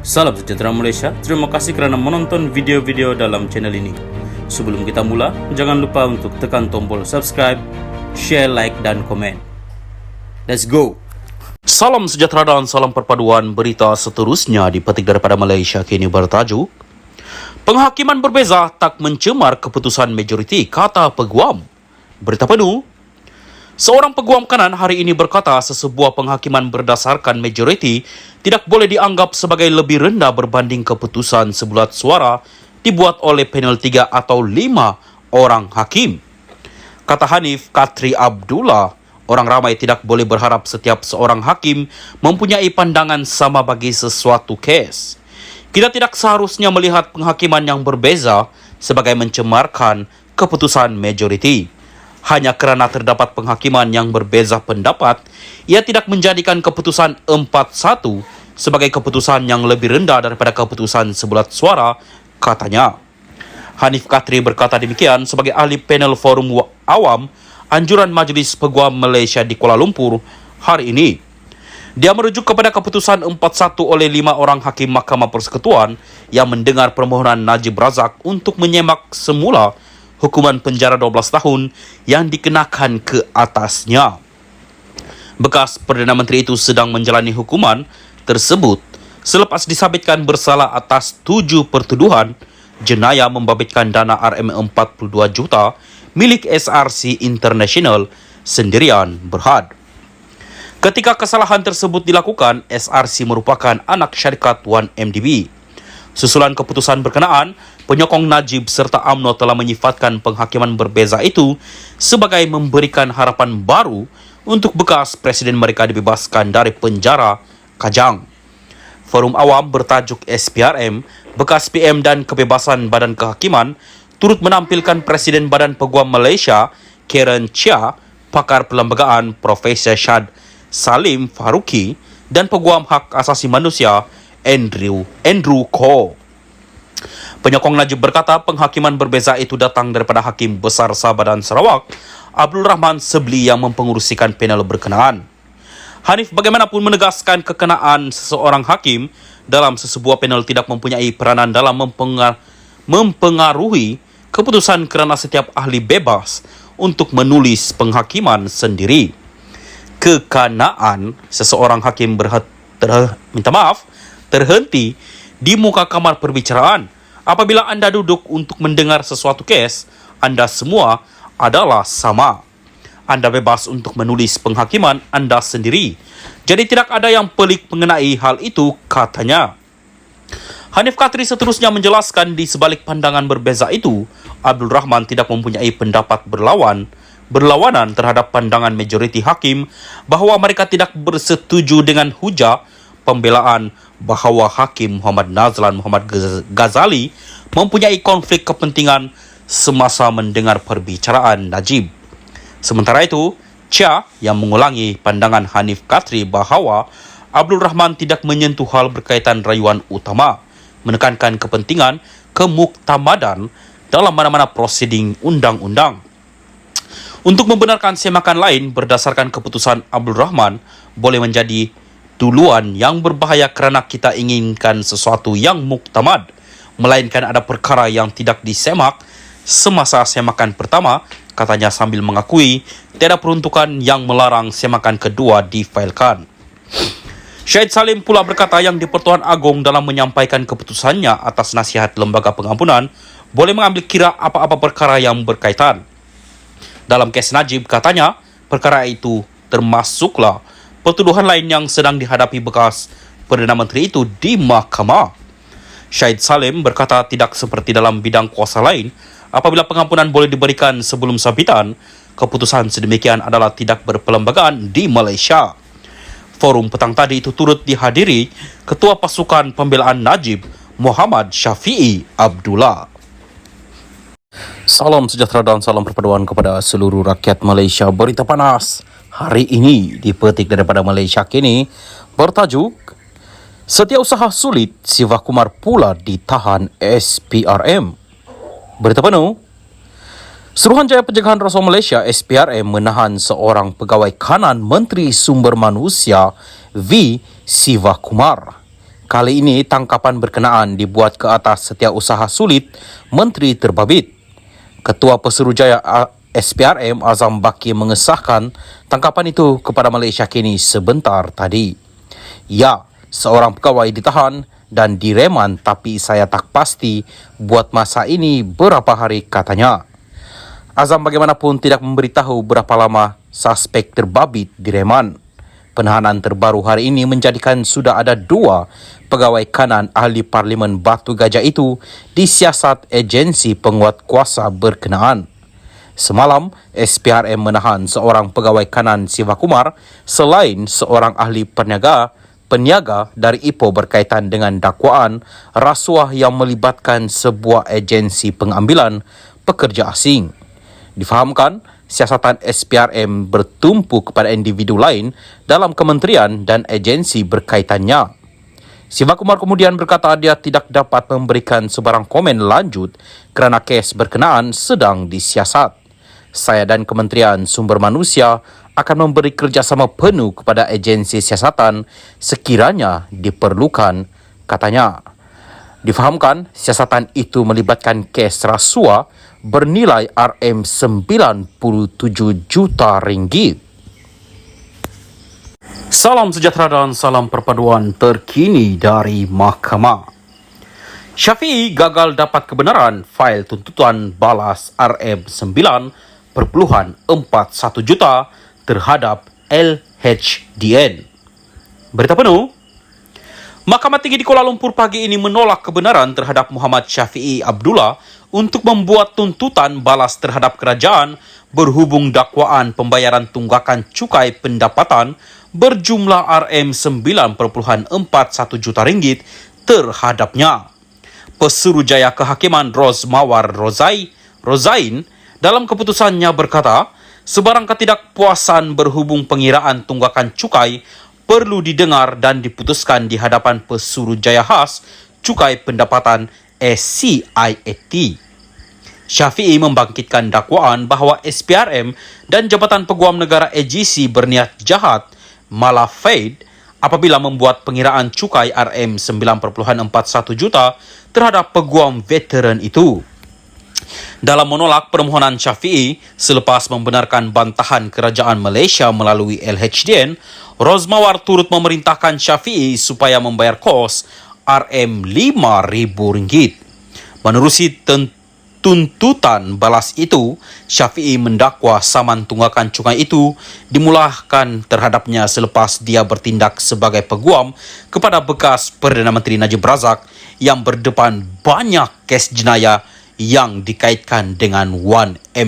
Salam sejahtera Malaysia, terima kasih kerana menonton video-video dalam channel ini. Sebelum kita mula, jangan lupa untuk tekan tombol subscribe, share, like dan komen. Let's go! Salam sejahtera dan salam perpaduan. Berita seterusnya dipetik daripada Malaysia kini bertajuk Penghakiman berbeza tak mencemar keputusan majoriti, kata peguam. Berita penuh. Seorang peguam kanan hari ini berkata sesebuah penghakiman berdasarkan majoriti tidak boleh dianggap sebagai lebih rendah berbanding keputusan sebulat suara dibuat oleh panel 3 atau 5 orang hakim. Kata Hanif Katri Abdullah, orang ramai tidak boleh berharap setiap seorang hakim mempunyai pandangan sama bagi sesuatu kes. Kita tidak seharusnya melihat penghakiman yang berbeza sebagai mencemarkan keputusan majoriti. Hanya kerana terdapat penghakiman yang berbeza pendapat, ia tidak menjadikan keputusan 4-1 sebagai keputusan yang lebih rendah daripada keputusan sebulat suara, katanya. Hanif Katri berkata demikian sebagai ahli panel Forum Awam Anjuran Majlis Peguam Malaysia di Kuala Lumpur hari ini. Dia merujuk kepada keputusan 4-1 oleh 5 orang hakim Mahkamah Persekutuan yang mendengar permohonan Najib Razak untuk menyemak semula hukuman penjara 12 tahun yang dikenakan ke atasnya. Bekas Perdana Menteri itu sedang menjalani hukuman tersebut selepas disabitkan bersalah atas 7 pertuduhan jenayah membabitkan dana RM42 juta milik SRC International sendirian berhad. Ketika kesalahan tersebut dilakukan, SRC merupakan anak syarikat 1MDB. Susulan keputusan berkenaan, penyokong Najib serta UMNO telah menyifatkan penghakiman berbeza itu sebagai memberikan harapan baru untuk bekas presiden mereka dibebaskan dari penjara Kajang. Forum Awam bertajuk SPRM, bekas PM dan kebebasan Badan Kehakiman, turut menampilkan Presiden Badan Peguam Malaysia, Karen Chia, pakar perlembagaan Profesor Shad Salim Faruqi dan Peguam Hak Asasi Manusia, Andrew Ko. Penyokong Najib berkata penghakiman berbeza itu datang daripada Hakim Besar Sabah dan Sarawak, Abdul Rahman Sebli yang mempengurusikan panel berkenaan. Hanif bagaimanapun menegaskan kekenaan seseorang hakim dalam sesebuah panel tidak mempunyai peranan dalam mempengaruhi keputusan kerana setiap ahli bebas untuk menulis penghakiman sendiri. Kekanaan seseorang hakim terhenti di muka kamar perbicaraan. Apabila anda duduk untuk mendengar sesuatu kes, anda semua adalah sama. Anda bebas untuk menulis penghakiman anda sendiri. Jadi tidak ada yang pelik mengenai hal itu, katanya. Hanif Katri seterusnya menjelaskan di sebalik pandangan berbeza itu, Abdul Rahman tidak mempunyai pendapat berlawanan terhadap pandangan majoriti hakim bahawa mereka tidak bersetuju dengan hujah pembelaan bahawa Hakim Muhammad Nazlan Muhammad Ghazali mempunyai konflik kepentingan semasa mendengar perbicaraan Najib. Sementara itu, Chia yang mengulangi pandangan Hanif Katri bahawa Abdul Rahman tidak menyentuh hal berkaitan rayuan utama, menekankan kepentingan kemuktamadan dalam mana-mana prosiding undang-undang. Untuk membenarkan semakan lain berdasarkan keputusan Abdul Rahman boleh menjadi duluan yang berbahaya kerana kita inginkan sesuatu yang muktamad, melainkan ada perkara yang tidak disemak semasa semakan pertama, katanya sambil mengakui tiada peruntukan yang melarang semakan kedua difailkan. Syed Salim pula berkata yang di-Pertuan Agong dalam menyampaikan keputusannya atas nasihat Lembaga Pengampunan boleh mengambil kira apa-apa perkara yang berkaitan. Dalam kes Najib, katanya, perkara itu termasuklah pertuduhan lain yang sedang dihadapi bekas Perdana Menteri itu di mahkamah. Syed Salim berkata tidak seperti dalam bidang kuasa lain, apabila pengampunan boleh diberikan sebelum sabitan, keputusan sedemikian adalah tidak berperlembagaan di Malaysia. Forum petang tadi itu turut dihadiri Ketua Pasukan Pembelaan Najib, Muhammad Syafi'i Abdullah. Salam sejahtera dan salam perpaduan kepada seluruh rakyat Malaysia. Berita panas hari ini dipetik daripada Malaysia kini bertajuk Setiausaha Sulit, Siva Kumar pula ditahan SPRM. Berita penuh. Suruhanjaya Pencegahan Rasuah Malaysia SPRM menahan seorang pegawai kanan Menteri Sumber Manusia V. Siva Kumar. Kali ini tangkapan berkenaan dibuat ke atas Setiausaha Sulit Menteri Terbabit. Ketua Pesuruhjaya SPRM Azam Baki mengesahkan tangkapan itu kepada Malaysia Kini sebentar tadi. Ya, seorang pegawai ditahan dan direman, tapi saya tak pasti buat masa ini berapa hari, katanya. Azam bagaimanapun tidak memberitahu berapa lama suspek terbabit direman. Penahanan terbaru hari ini menjadikan sudah ada 2 pegawai kanan ahli Parlimen Batu Gajah itu disiasat agensi penguat kuasa berkenaan. Semalam, SPRM menahan seorang pegawai kanan Siva Kumar selain seorang ahli peniaga dari Ipoh berkaitan dengan dakwaan rasuah yang melibatkan sebuah agensi pengambilan pekerja asing. Difahamkan, siasatan SPRM bertumpu kepada individu lain dalam kementerian dan agensi berkaitannya. Siva Kumar kemudian berkata dia tidak dapat memberikan sebarang komen lanjut kerana kes berkenaan sedang disiasat. Saya dan Kementerian Sumber Manusia akan memberi kerjasama penuh kepada agensi siasatan sekiranya diperlukan, katanya. Difahamkan, siasatan itu melibatkan kes rasuah bernilai RM97 juta ringgit. Salam sejahtera dan salam perpaduan terkini dari Mahkamah. Syafiee gagal dapat kebenaran fail tuntutan balas RM9.41 juta terhadap LHDN. Berita penuh. Mahkamah Tinggi di Kuala Lumpur pagi ini menolak kebenaran terhadap Muhammad Syafiee Abdullah untuk membuat tuntutan balas terhadap kerajaan berhubung dakwaan pembayaran tunggakan cukai pendapatan berjumlah RM9.41 juta ringgit terhadapnya. Pesuruhjaya Kehakiman Rozmawar Rozain dalam keputusannya berkata, sebarang ketidakpuasan berhubung pengiraan tunggakan cukai perlu didengar dan diputuskan di hadapan Pesuruhjaya Khas Cukai Pendapatan SCIAT. Syafiee membangkitkan dakwaan bahawa SPRM dan Jabatan Peguam Negara AGC berniat jahat malafide apabila membuat pengiraan cukai RM9.41 juta terhadap peguam veteran itu. Dalam menolak permohonan Syafiee selepas membenarkan bantahan kerajaan Malaysia melalui LHDN, Rozmawar turut memerintahkan Syafiee supaya membayar kos RM5,000. Menerusi tuntutan balas itu, Syafiee mendakwa saman tunggakan cukai itu dimulahkan terhadapnya selepas dia bertindak sebagai peguam kepada bekas Perdana Menteri Najib Razak yang berdepan banyak kes jenayah yang dikaitkan dengan 1MDB.